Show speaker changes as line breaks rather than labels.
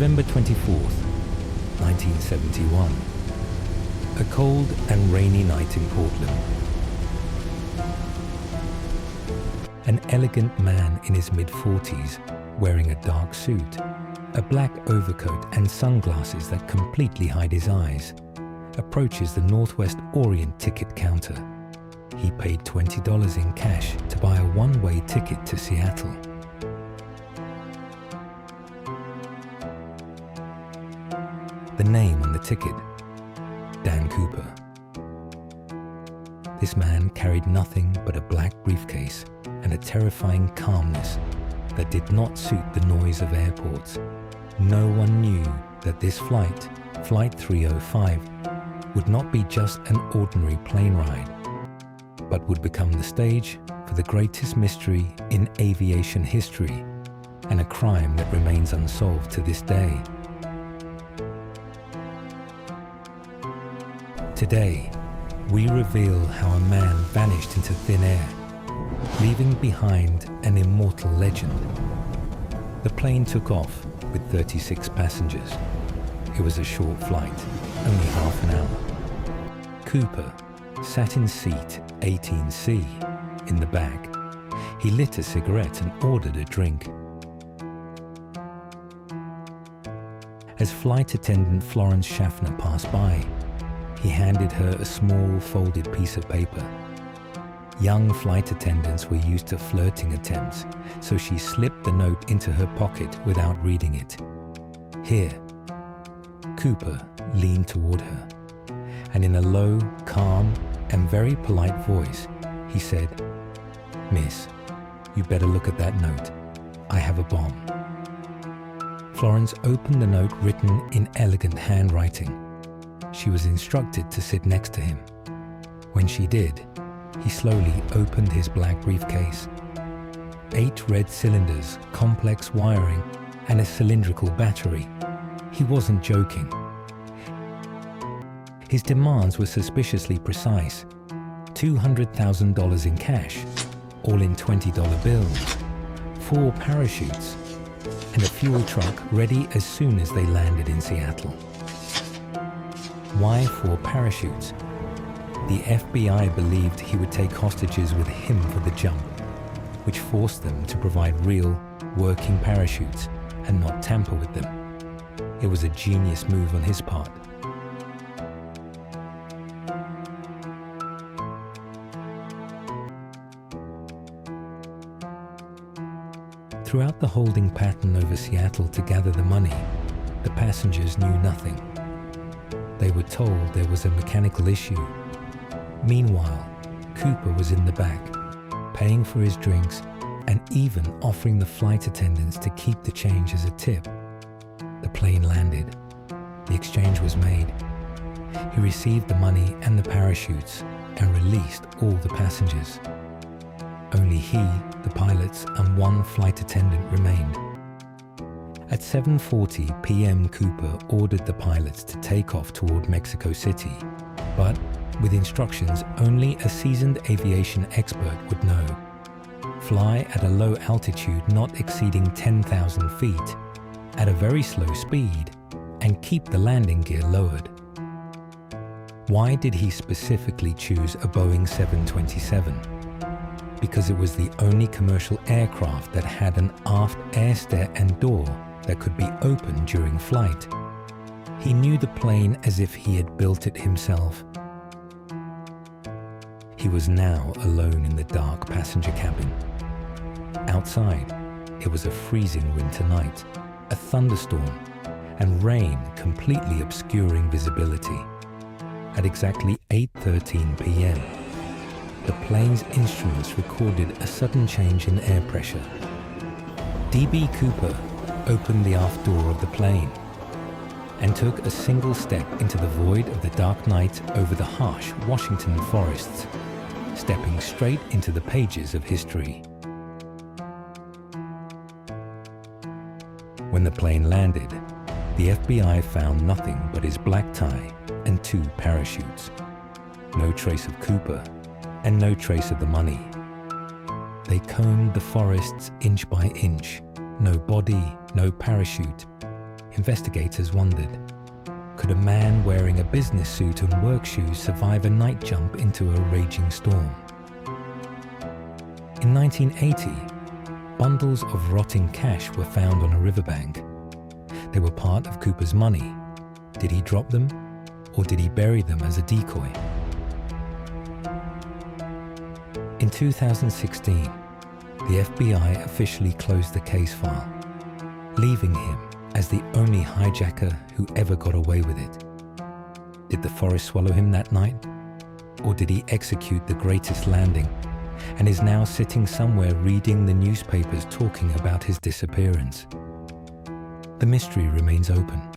November 24th, 1971. A cold and rainy night in Portland. An elegant man in his mid-40s, wearing a dark suit, a black overcoat and sunglasses that completely hide his eyes, approaches the Northwest Orient ticket counter. He paid $20 in cash to buy a one-way ticket to Seattle. The name on the ticket, Dan Cooper. This man carried nothing but a black briefcase and a terrifying calmness that did not suit the noise of airports. No one knew that this flight, Flight 305, would not be just an ordinary plane ride, but would become the stage for the greatest mystery in aviation history and a crime that remains unsolved to this day. Today, we reveal how a man vanished into thin air, leaving behind an immortal legend. The plane took off with 36 passengers. It was a short flight, only half an hour. Cooper sat in seat 18C in the back. He lit a cigarette and ordered a drink. As flight attendant Florence Schaffner passed by, he handed her a small folded piece of paper. Young flight attendants were used to flirting attempts, so she slipped the note into her pocket without reading it. Here. Cooper leaned toward her, and in a low, calm, and very polite voice, he said, "Miss, you better look at that note. I have a bomb." Florence opened the note written in elegant handwriting. She was instructed to sit next to him. When she did, he slowly opened his black briefcase. 8 red cylinders, complex wiring, and a cylindrical battery. He wasn't joking. His demands were suspiciously precise. $200,000 in cash, all in $20 bills, 4 parachutes, and a fuel truck ready as soon as they landed in Seattle. Why 4 parachutes? The FBI believed he would take hostages with him for the jump, which forced them to provide real, working parachutes and not tamper with them. It was a genius move on his part. Throughout the holding pattern over Seattle to gather the money, the passengers knew nothing. They were told there was a mechanical issue. Meanwhile, Cooper was in the back, paying for his drinks and even offering the flight attendants to keep the change as a tip. The plane landed. The exchange was made. He received the money and the parachutes and released all the passengers. Only he, the pilots, and 1 flight attendant remained. At 7:40 p.m., Cooper ordered the pilots to take off toward Mexico City, but with instructions only a seasoned aviation expert would know. Fly at a low altitude not exceeding 10,000 feet, at a very slow speed, and keep the landing gear lowered. Why did he specifically choose a Boeing 727? Because it was the only commercial aircraft that had an aft air stair and door that could be opened during flight. He knew the plane as if he had built it himself. He was now alone in the dark passenger cabin. Outside, it was a freezing winter night, a thunderstorm, and rain completely obscuring visibility. At exactly 8:13 p.m., the plane's instruments recorded a sudden change in air pressure. D.B. Cooper opened the aft door of the plane and took a single step into the void of the dark night over the harsh Washington forests, stepping straight into the pages of history. When the plane landed, the FBI found nothing but his black tie and 2 parachutes. No trace of Cooper and no trace of the money. They combed the forests inch by inch. No body, no parachute. investigators wondered, could a man wearing a business suit and work shoes survive a night jump into a raging storm? In 1980, bundles of rotting cash were found on a riverbank. They were part of Cooper's money. Did he drop them, or did he bury them as a decoy? In 2016, the FBI officially closed the case file, leaving him as the only hijacker who ever got away with it. Did the forest swallow him that night? Or did he execute the greatest landing and is now sitting somewhere reading the newspapers talking about his disappearance? The mystery remains open.